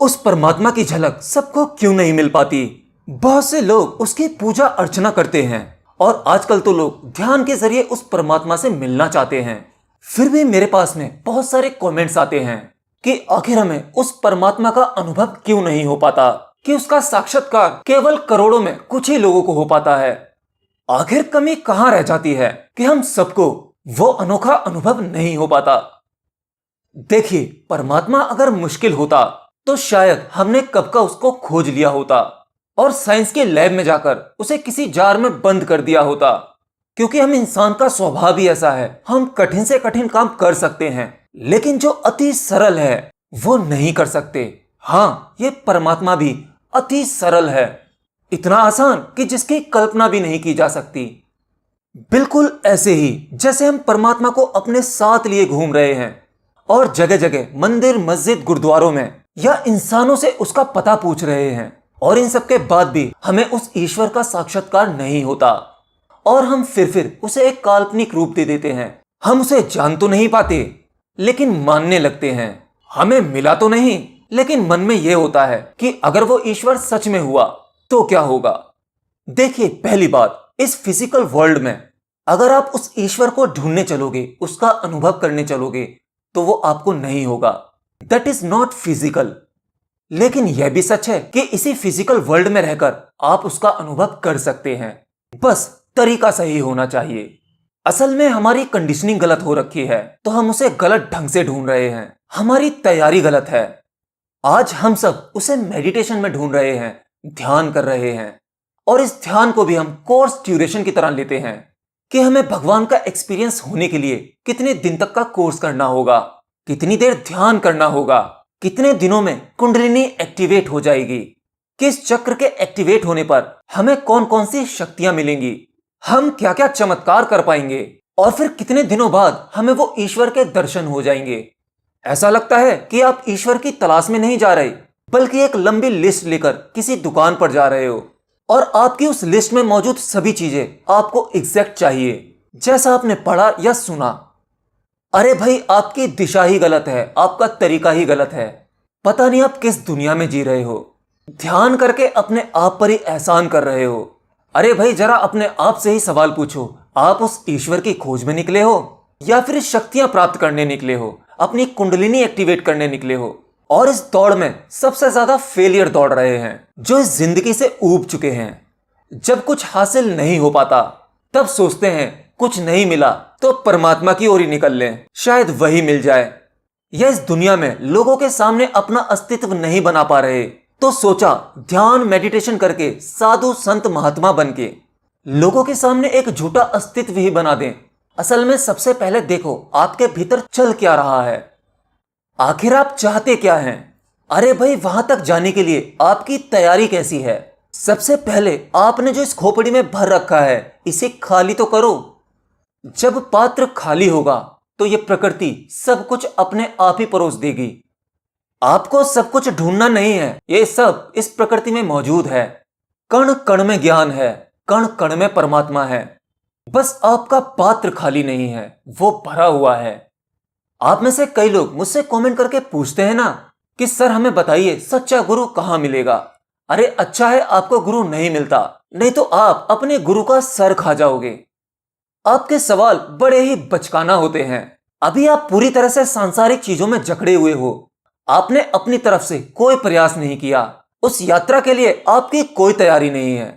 उस परमात्मा की झलक सबको क्यों नहीं मिल पाती। बहुत से लोग उसकी पूजा अर्चना करते हैं और आजकल तो लोग ध्यान के जरिए उस परमात्मा से मिलना चाहते हैं। फिर भी मेरे पास में बहुत सारे कमेंट्स आते हैं कि आखिर हमें उस परमात्मा का अनुभव क्यों नहीं हो पाता, कि उसका साक्षात्कार केवल करोड़ों में कुछ ही लोगों को हो पाता है। आखिर कमी कहां रह जाती है कि हम सबको वो अनोखा अनुभव नहीं हो पाता। देखिए, परमात्मा अगर मुश्किल होता तो शायद हमने कब का उसको खोज लिया होता और साइंस के लैब में जाकर उसे किसी जार में बंद कर दिया होता। क्योंकि हम इंसान का स्वभाव ही ऐसा है, हम कठिन से कठिन काम कर सकते हैं लेकिन जो अति सरल है वो नहीं कर सकते। हाँ, ये परमात्मा भी अति सरल है, इतना आसान कि जिसकी कल्पना भी नहीं की जा सकती। बिल्कुल ऐसे ही जैसे हम परमात्मा को अपने साथ लिए घूम रहे हैं और जगह जगह मंदिर, मस्जिद, गुरुद्वारों में या इंसानों से उसका पता पूछ रहे हैं और इन सब के बाद भी हमें उस ईश्वर का साक्षात्कार नहीं होता और हम फिर उसे एक काल्पनिक रूप दे देते हैं। हम उसे जान तो नहीं पाते लेकिन मानने लगते हैं। हमें मिला तो नहीं लेकिन मन में यह होता है कि अगर वो ईश्वर सच में हुआ तो क्या होगा। देखिए, पहली बात, इस फिजिकल वर्ल्ड में अगर आप उस ईश्वर को ढूंढने चलोगे, उसका अनुभव करने चलोगे तो वो आपको नहीं होगा। That is not physical. लेकिन यह भी सच है कि इसी फिजिकल वर्ल्ड में रहकर आप उसका अनुभव कर सकते हैं, बस तरीका सही होना चाहिए। असल में हमारी कंडीशनिंग गलत हो रखी है तो हम उसे गलत ढंग से ढूंढ रहे हैं, हमारी तैयारी गलत है। आज हम सब उसे मेडिटेशन में ढूंढ रहे हैं, ध्यान कर रहे हैं और इस ध्यान को भी हम कोर्स ड्यूरेशन की तरह लेते हैं कि हमें भगवान का एक्सपीरियंस होने के लिए कितने दिन तक का कोर्स करना होगा, कितनी देर ध्यान करना होगा, कितने दिनों में कुंडलिनी एक्टिवेट हो जाएगी, किस चक्र के एक्टिवेट होने पर हमें कौन कौन सी शक्तियां मिलेंगी, हम क्या क्या चमत्कार कर पाएंगे और फिर कितने दिनों बाद हमें वो ईश्वर के दर्शन हो जाएंगे। ऐसा लगता है कि आप ईश्वर की तलाश में नहीं जा रहे बल्कि एक लंबी लिस्ट लेकर किसी दुकान पर जा रहे हो और आपकी उस लिस्ट में मौजूद सभी चीजें आपको एग्जैक्ट चाहिए जैसा आपने पढ़ा या सुना। अरे भाई, आपकी दिशा ही गलत है, आपका तरीका ही गलत है। पता नहीं आप किस दुनिया में जी रहे हो। ध्यान करके अपने आप पर ही एहसान कर रहे हो। अरे भाई, जरा अपने आप से ही सवाल पूछो, आप उस ईश्वर की खोज में निकले हो या फिर शक्तियां प्राप्त करने निकले हो, अपनी कुंडलिनी एक्टिवेट करने निकले हो। और इस दौड़ में सबसे ज्यादा फेलियर दौड़ रहे हैं जो इस जिंदगी से ऊब चुके हैं। जब कुछ हासिल नहीं हो पाता तब सोचते हैं कुछ नहीं मिला तो परमात्मा की ओर ही निकल लें, शायद वही मिल जाए। या इस दुनिया में लोगों के सामने अपना अस्तित्व नहीं बना पा रहे तो सोचा ध्यान मेडिटेशन करके साधु संत महात्मा बन के लोगों के सामने एक झूठा अस्तित्व ही बना दें। असल में सबसे पहले देखो आपके भीतर चल क्या रहा है, आखिर आप चाहते क्या हैं। अरे भाई, वहां तक जाने के लिए आपकी तैयारी कैसी है। सबसे पहले आपने जो इस खोपड़ी में भर रखा है इसे खाली तो करो। जब पात्र खाली होगा तो ये प्रकृति सब कुछ अपने आप ही परोस देगी। आपको सब कुछ ढूंढना नहीं है, ये सब इस प्रकृति में मौजूद है। कण कण में ज्ञान है, कण कण में परमात्मा है। बस आपका पात्र खाली नहीं है, वो भरा हुआ है। आप में से कई लोग मुझसे कमेंट करके पूछते हैं ना कि सर हमें बताइए सच्चा गुरु कहां मिलेगा। अरे अच्छा है आपको गुरु नहीं मिलता, नहीं तो आप अपने गुरु का सर खा जाओगे। आपके सवाल बड़े ही बचकाना होते हैं। अभी आप पूरी तरह से सांसारिक चीजों में जकड़े हुए हो। आपने अपनी तरफ से कोई प्रयास नहीं किया, उस यात्रा के लिए आपकी कोई तैयारी नहीं है।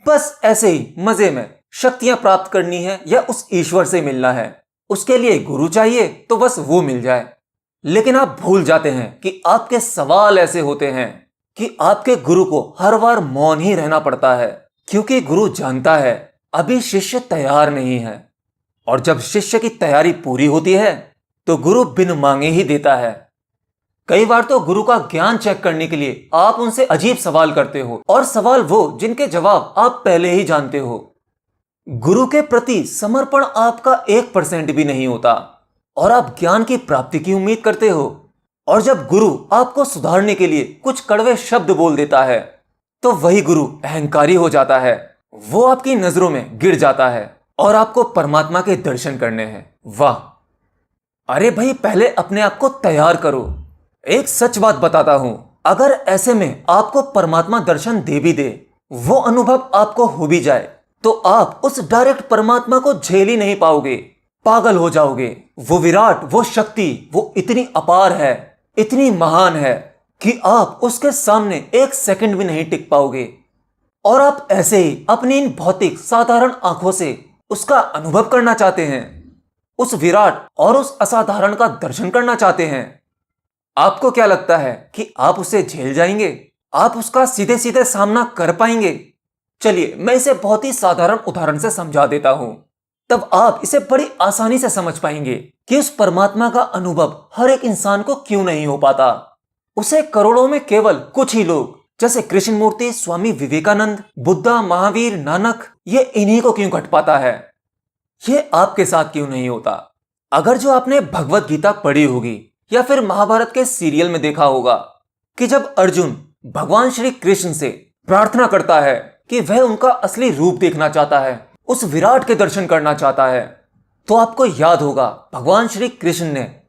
बस ऐसे ही मजे में शक्तियां प्राप्त करनी है या उस ईश्वर से मिलना है, उसके लिए गुरु चाहिए तो बस वो मिल जाए। लेकिन आप भूल जाते हैं कि आपके सवाल ऐसे होते हैं कि आपके गुरु को हर बार मौन ही रहना पड़ता है क्योंकि गुरु जानता है अभी शिष्य तैयार नहीं है। और जब शिष्य की तैयारी पूरी होती है तो गुरु बिन मांगे ही देता है। कई बार तो गुरु का ज्ञान चेक करने के लिए आप उनसे अजीब सवाल करते हो और सवाल वो जिनके जवाब आप पहले ही जानते हो। गुरु के प्रति समर्पण आपका 1% भी नहीं होता और आप ज्ञान की प्राप्ति की उम्मीद करते हो। और जब गुरु आपको सुधारने के लिए कुछ कड़वे शब्द बोल देता है तो वही गुरु अहंकारी हो जाता है, वो आपकी नजरों में गिर जाता है और आपको परमात्मा के दर्शन करने हैं। वाह! अरे भाई, पहले अपने आप को तैयार करो। एक सच बात बताता हूं, अगर ऐसे में आपको परमात्मा दर्शन दे भी दे, वो अनुभव आपको हो भी जाए, तो आप उस डायरेक्ट परमात्मा को झेल ही नहीं पाओगे, पागल हो जाओगे। वो विराट, वो शक्ति, वो इतनी अपार है, इतनी महान है कि आप उसके सामने एक सेकंड भी नहीं टिक पाओगे। और आप ऐसे ही अपनी इन भौतिक साधारण आंखों से उसका अनुभव करना चाहते हैं, उस विराट और उस असाधारण का दर्शन करना चाहते हैं। आपको क्या लगता है कि आप उसे झेल जाएंगे? आप उसका सीधे सीधे सामना कर पाएंगे? चलिए मैं इसे बहुत ही साधारण उदाहरण से समझा देता हूं, तब आप इसे बड़ी आसानी से समझ पाएंगे कि उस परमात्मा का अनुभव हर एक इंसान को क्यों नहीं हो पाता। उसे करोड़ों में केवल कुछ ही लोग, जैसे कृष्ण मूर्ति, स्वामी विवेकानंद, बुद्धा, महावीर, नानक, ये इन्हीं को क्यों घट पाता है? ये आपके साथ क्यों नहीं होता? अगर जो आपने भगवत गीता पढ़ी होगी या फिर महाभारत के सीरियल में देखा होगा कि जब अर्जुन भगवान श्री कृष्ण से प्रार्थना करता है कि वह उनका असली रूप देखना चाहता है, उस विराट के दर्शन करना चाहता है, तो आपको याद होगा भगवान श्री कृष्ण ने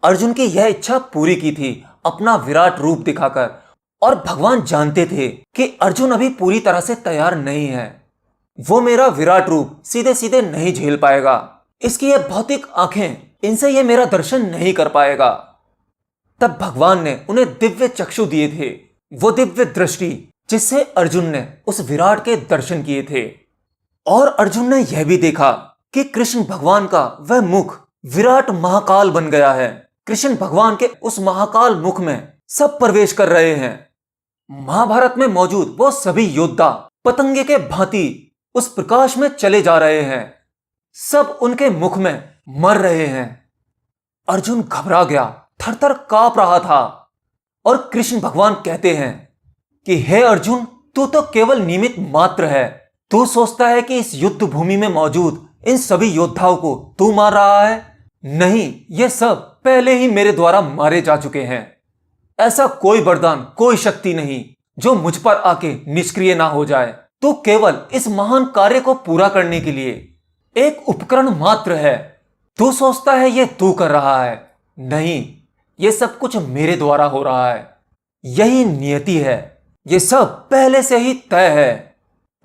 अर्जुन की यह इच्छा पूरी की थी अपना विराट रूप दिखाकर। और भगवान जानते थे कि अर्जुन अभी पूरी तरह से तैयार नहीं है, वो मेरा विराट रूप सीधे सीधे नहीं झेल पाएगा, इसकी ये भौतिक आंखें, इनसे ये मेरा दर्शन नहीं कर पाएगा। तब भगवान ने उन्हें दिव्य चक्षु दिए थे, वो दिव्य दृष्टि जिससे अर्जुन ने उस विराट के दर्शन किए थे। और अर्जुन ने यह भी देखा कि कृष्ण भगवान का वह मुख विराट महाकाल बन गया है। कृष्ण भगवान के उस महाकाल मुख में सब प्रवेश कर रहे हैं। महाभारत में मौजूद वो सभी योद्धा पतंगे के भांति उस प्रकाश में चले जा रहे हैं, सब उनके मुख में मर रहे हैं। अर्जुन घबरा गया, थर-थर कांप रहा था। और कृष्ण भगवान कहते हैं कि हे अर्जुन, तू तो केवल निमित्त मात्र है। तू सोचता है कि इस युद्ध भूमि में मौजूद इन सभी योद्धाओं को तू मार रहा है? नहीं, ये सब पहले ही मेरे द्वारा मारे जा चुके हैं। ऐसा कोई वरदान, कोई शक्ति नहीं जो मुझ पर आके निष्क्रिय ना हो जाए। तू केवल इस महान कार्य को पूरा करने के लिए एक उपकरण मात्र है। तू सोचता है ये तू कर रहा है, नहीं, ये सब कुछ मेरे द्वारा हो रहा है। यही नियति है, ये सब पहले से ही तय है।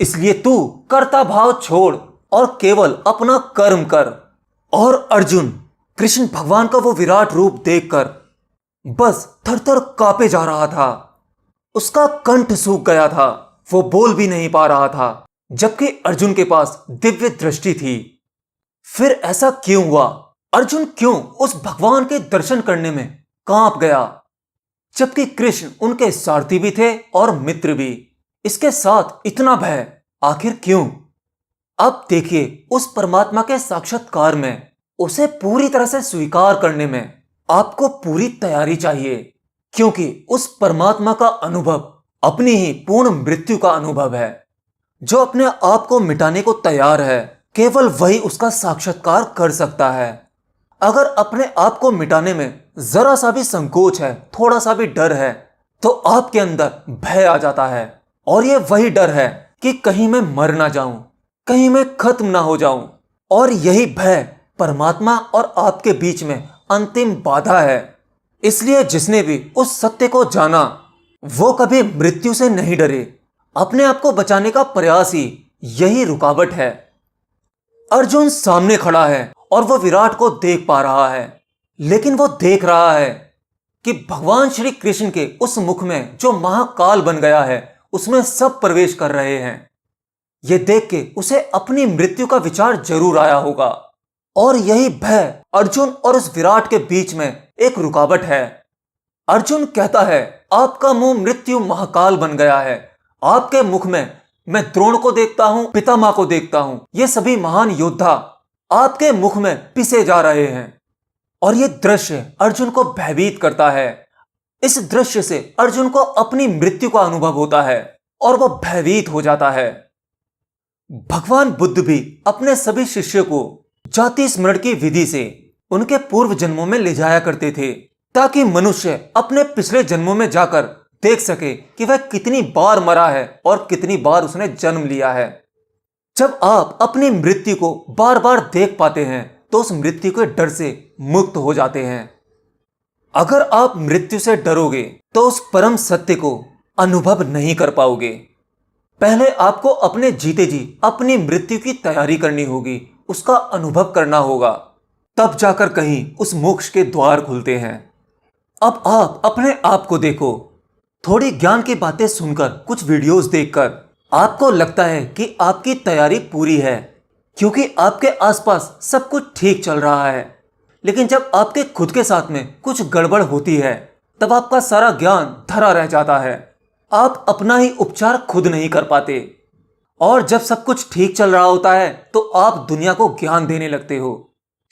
इसलिए तू कर्ता भाव छोड़ और केवल अपना कर्म कर। और अर्जुन कृष्ण भगवान का वो विराट रूप देखकर बस थर-थर कांपे जा रहा था। उसका कंठ सूख गया था, वो बोल भी नहीं पा रहा था, जबकि अर्जुन के पास दिव्य दृष्टि थी। फिर ऐसा क्यों हुआ? अर्जुन क्यों उस भगवान के दर्शन करने में कांप गया, जबकि कृष्ण उनके सारथी भी थे और मित्र भी? इसके साथ इतना भय आखिर क्यों? अब देखिए, उस परमात्मा के साक्षात्कार में, उसे पूरी तरह से स्वीकार करने में आपको पूरी तैयारी चाहिए, क्योंकि उस परमात्मा का अनुभव अपनी ही पूर्ण मृत्यु का अनुभव है। जो अपने आप को मिटाने को तैयार है, केवल वही उसका साक्षात्कार कर सकता है। अगर अपने आप को मिटाने में जरा सा भी संकोच है, थोड़ा सा भी डर है, तो आपके अंदर भय आ जाता है। और ये वही डर है कि कहीं मैं मर ना जाऊं, कहीं मैं खत्म ना हो जाऊं। और यही भय परमात्मा और आपके बीच में अंतिम बाधा है। इसलिए जिसने भी उस सत्य को जाना, वो कभी मृत्यु से नहीं डरे। अपने आप को बचाने का प्रयास ही यही रुकावट है। अर्जुन सामने खड़ा है और वो विराट को देख पा रहा है, लेकिन वो देख रहा है कि भगवान श्री कृष्ण के उस मुख में जो महाकाल बन गया है, उसमें सब प्रवेश कर रहे हैं। ये देख के उसे अपनी मृत्यु का विचार जरूर आया होगा। और यही भय अर्जुन और उस विराट के बीच में एक रुकावट है। अर्जुन कहता है, आपका मुंह मृत्यु महाकाल बन गया है। आपके मुख में मैं द्रोण को देखता हूं, पितामह को देखता हूं, ये सभी महान योद्धा आपके मुख में पिसे जा रहे हैं। और ये दृश्य अर्जुन को भयभीत करता है। इस दृश्य से अर्जुन को अपनी मृत्यु का अनुभव होता है और वो भयभीत हो जाता है। भगवान बुद्ध भी अपने सभी शिष्यों को जाति स्मरण की विधि से उनके पूर्व जन्मों में ले जाया करते थे, ताकि मनुष्य अपने पिछले जन्मों में जाकर देख सके कि वह कितनी बार मरा है और कितनी बार उसने जन्म लिया है। जब आप अपनी मृत्यु को बार बार देख पाते हैं, तो उस मृत्यु के डर से मुक्त हो जाते हैं। अगर आप मृत्यु से डरोगे तो उस परम सत्य को अनुभव नहीं कर पाओगे। पहले आपको अपने जीते जी अपनी मृत्यु की तैयारी करनी होगी, उसका अनुभव करना होगा, तब जाकर कहीं उस मोक्ष के द्वार खुलते हैं। अब आप अपने आप को देखो। थोड़ी ज्ञान की बातें सुनकर, कुछ वीडियोस देखकर आपको लगता है कि आपकी तैयारी पूरी है क्योंकि आपके आसपास सब कुछ ठीक चल रहा है। लेकिन जब आपके खुद के साथ में कुछ गड़बड़ होती है तब आपका सारा ज्ञान धरा रह जाता है। आप अपना ही उपचार खुद नहीं कर पाते और जब सब कुछ ठीक चल रहा होता है तो आप दुनिया को ज्ञान देने लगते हो।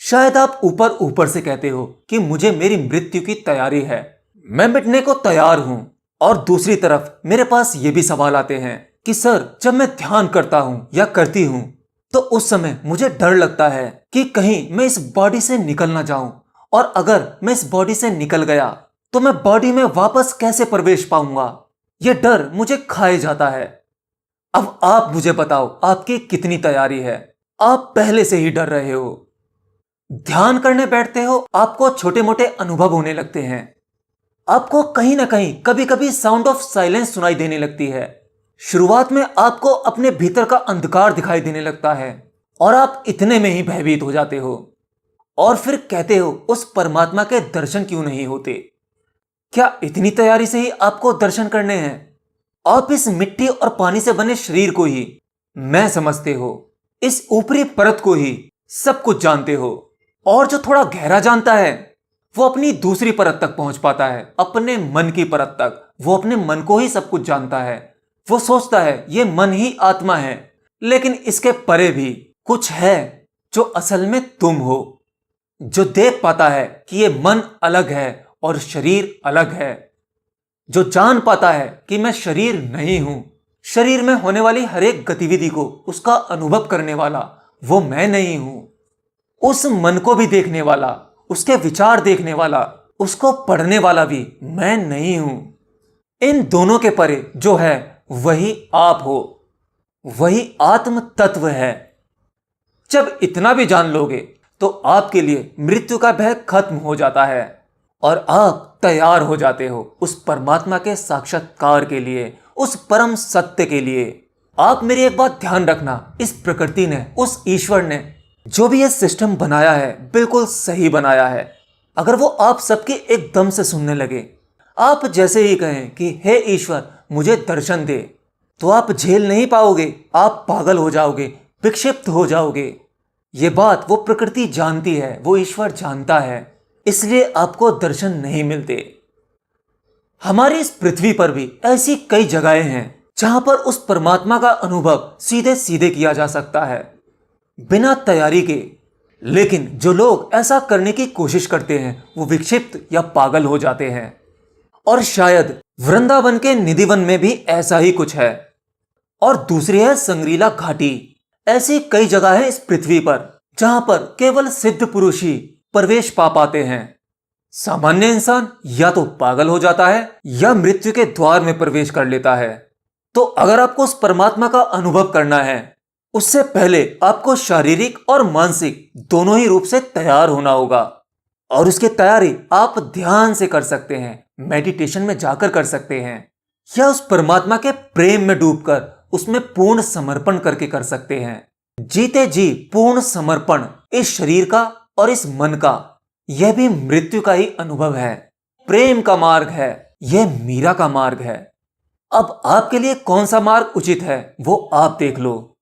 शायद आप ऊपर ऊपर से कहते हो कि मुझे मेरी मृत्यु की तैयारी है, मैं मिटने को तैयार हूं। और दूसरी तरफ मेरे पास ये भी सवाल आते हैं कि सर, जब मैं ध्यान करता हूं या करती हूं तो उस समय मुझे डर लगता है कि कहीं मैं इस बॉडी से निकल ना जाऊं, और अगर मैं इस बॉडी से निकल गया तो मैं बॉडी में वापस कैसे प्रवेश पाऊंगा। यह डर मुझे खाए जाता है। अब आप मुझे बताओ, आपकी कितनी तैयारी है? आप पहले से ही डर रहे हो। ध्यान करने बैठते हो, आपको छोटे मोटे अनुभव होने लगते हैं। आपको कहीं ना कहीं कभी कभी साउंड ऑफ साइलेंस सुनाई देने लगती है। शुरुआत में आपको अपने भीतर का अंधकार दिखाई देने लगता है और आप इतने में ही भयभीत हो जाते हो और फिर कहते हो उस परमात्मा के दर्शन क्यों नहीं होते। क्या इतनी तैयारी से ही आपको दर्शन करने हैं? आप इस मिट्टी और पानी से बने शरीर को ही मैं समझते हो, इस ऊपरी परत को ही सब कुछ जानते हो, और जो थोड़ा गहरा जानता है वो अपनी दूसरी परत तक पहुंच पाता है, अपने मन की परत तक। वो अपने मन को ही सब कुछ जानता है। वो सोचता है ये मन ही आत्मा है, लेकिन इसके परे भी कुछ है जो असल में तुम हो, जो देख पाता है कि ये मन अलग है और शरीर अलग है, जो जान पाता है कि मैं शरीर नहीं हूं, शरीर में होने वाली हर एक गतिविधि को उसका अनुभव करने वाला वो मैं नहीं हूं, उस मन को भी देखने वाला, उसके विचार देखने वाला, उसको पढ़ने वाला भी मैं नहीं हूं। इन दोनों के परे जो है वही आप हो, वही आत्म तत्व है। जब इतना भी जान लोगे तो आपके लिए मृत्यु का भय खत्म हो जाता है और आप तैयार हो जाते हो उस परमात्मा के साक्षात्कार के लिए, उस परम सत्य के लिए। आप मेरी एक बात ध्यान रखना, इस प्रकृति ने, उस ईश्वर ने जो भी ये सिस्टम बनाया है बिल्कुल सही बनाया है। अगर वो आप सबकी एकदम से सुनने लगे, आप जैसे ही कहें कि हे ईश्वर मुझे दर्शन दे, तो आप झेल नहीं पाओगे, आप पागल हो जाओगे, विक्षिप्त हो जाओगे। ये बात वो प्रकृति जानती है, वो ईश्वर जानता है, इसलिए आपको दर्शन नहीं मिलते। हमारी इस पृथ्वी पर भी ऐसी कई जगहें हैं जहां पर उस परमात्मा का अनुभव सीधे सीधे किया जा सकता है, बिना तैयारी के। लेकिन जो लोग ऐसा करने की कोशिश करते हैं वो विक्षिप्त या पागल हो जाते हैं। और शायद वृंदावन के निधिवन में भी ऐसा ही कुछ है। और दूसरी है संग्रीला घाटी। ऐसी कई जगह है इस पृथ्वी पर जहां पर केवल सिद्ध पुरुष ही प्रवेश पा पाते हैं। सामान्य इंसान या तो पागल हो जाता है या मृत्यु के द्वार में प्रवेश कर लेता है। तो अगर आपको उस परमात्मा का अनुभव करना है, उससे पहले आपको शारीरिक और मानसिक दोनों ही रूप से तैयार होना होगा। और उसकी तैयारी आप ध्यान से कर सकते हैं, मेडिटेशन में जाकर कर सकते हैं, या उस परमात्मा के प्रेम में डूबकर उसमें पूर्ण समर्पण करके कर सकते हैं। जीते जी पूर्ण समर्पण इस शरीर का और इस मन का, यह भी मृत्यु का ही अनुभव है। प्रेम का मार्ग है, यह मीरा का मार्ग है। अब आपके लिए कौन सा मार्ग उचित है वो आप देख लो।